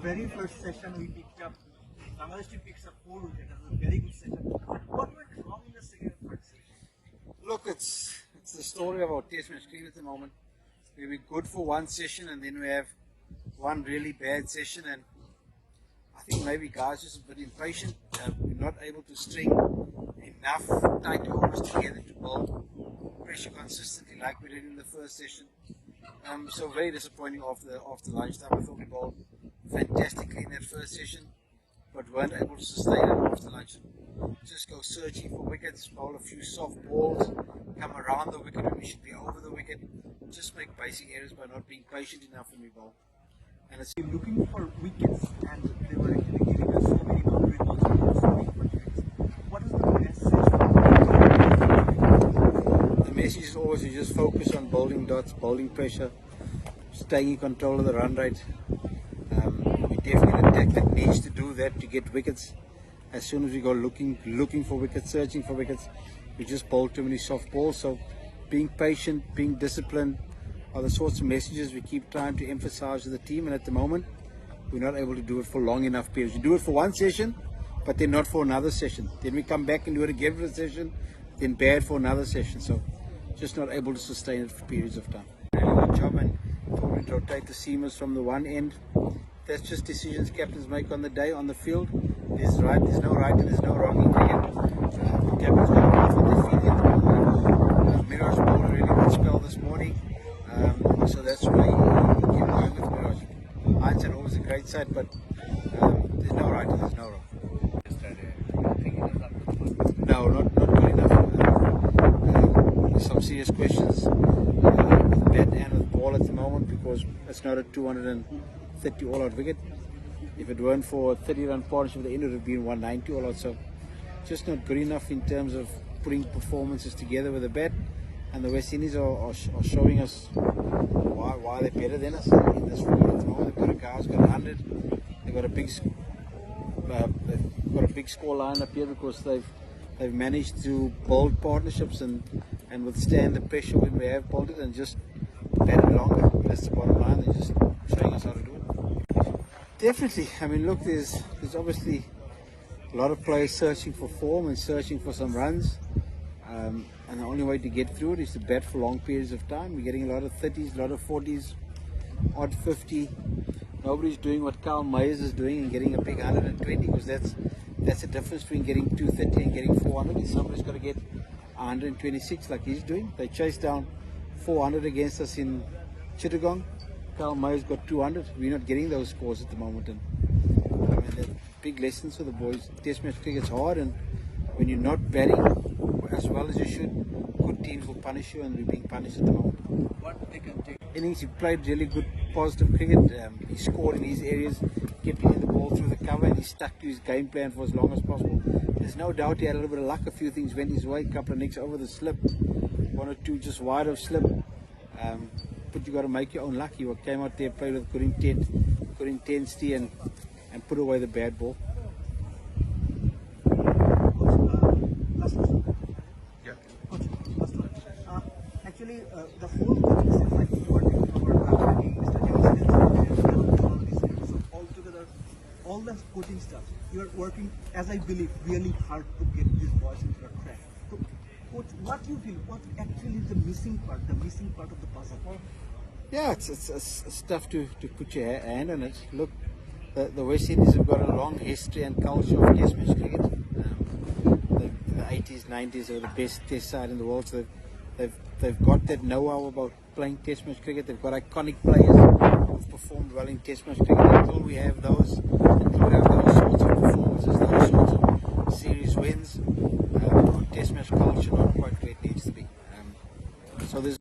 very first session we picked up, Bangladesh team picks up 4 wickets. That was a very good session. But what went wrong in the second and third session? Look, it's the story of our Test match cricket at the moment. We were good for one session and then we have one really bad session, and I think maybe guys just a bit impatient. We're not able to string enough tight overs together to build pressure consistently like we did in the first session. So very disappointing after lunchtime. I thought we bowled fantastically in that first session, but weren't able to sustain it after lunch. Just go searching for wickets, bowl a few soft balls, come around the wicket when we should be over the wicket. Just make basic errors by not being patient enough when we bowl. And it's Looking for wickets, and they were actually giving us so many boundary balls and so many wickets. What is the message? The message is always to just focus on bowling dots, bowling pressure, staying in control of the run rate. We definitely an attack that needs to do that to get wickets. As soon as we go looking for wickets, searching for wickets, we just bowl too many soft balls. So being patient, being disciplined are the sorts of messages we keep trying to emphasize to the team, and at the moment we're not able to do it for long enough periods. We do it for one session, but then not for another session. Then we come back and do it again for a session, then bad for another session. So just not able to sustain it for periods of time. Really good job, and probably rotate the seamers from the one end. That's just decisions captains make on the day on the field. There's no right and there's no wrong in cricket. Captains got to watch what they're feeling at the moment. Miraj bowled a really good spell this morning, so that's why he kept going with Miraj. Hindsight always a great side, but there's no right and there's no wrong. No, not good enough. There's some serious questions with the bat and with the ball at the moment, because it's not a 230 all-out wicket. If it weren't for a 30-run partnership, the end would have been 190 all-out. So just not good enough in terms of putting performances together with the bat. And the West Indies are showing us why they're better than us in this format at the moment. They've got a guy who's got 100. They've got a big score line up here because they've managed to build partnerships and withstand the pressure when we have bowled it, and just bat it longer. That's the bottom line. They're just showing us how to do it. Definitely. I mean, look, there's obviously a lot of players searching for form and searching for some runs, and the only way to get through it is to bat for long periods of time. We're getting a lot of 30s, a lot of 40s, odd 50. Nobody's doing what Kyle Mayers is doing and getting a big 120, because that's the difference between getting 230 and getting 400. Is somebody's got to get 126 like he's doing. They chased down 400 against us in Chittagong. Kyle Mayer's got 200. We're not getting those scores at the moment, and I mean, they're big lessons for the boys. Test match cricket's hard, and when you're not batting as well as you should, good teams will punish you, and we're being punished at the moment. What they can take? Innings, he played really good, positive cricket. He scored in his areas, kept hitting the ball through the cover, and he stuck to his game plan for as long as possible. There's no doubt he had a little bit of luck. A few things went his way. A couple of nicks over the slip, one or two just wide of slip. But you got to make your own luck. He came out there, played with good intensity, and put away the bad ball. Yeah. Actually, the whole coaching staff, like you were taking over, Mr. So altogether, all the coaching staff, you are working, as I believe, really hard to get these boys into the track. So, coach, what do you feel? What actually is the missing part of the puzzle? Yeah, it's tough to put your hand on it. Look, the West Indies have got a long history and culture of Test match cricket. The 80s, 90s, they were the best Test side in the world. So they've got that know-how about playing Test match cricket. They've got iconic players who've performed well in Test match cricket. Until we have those sorts of performances, those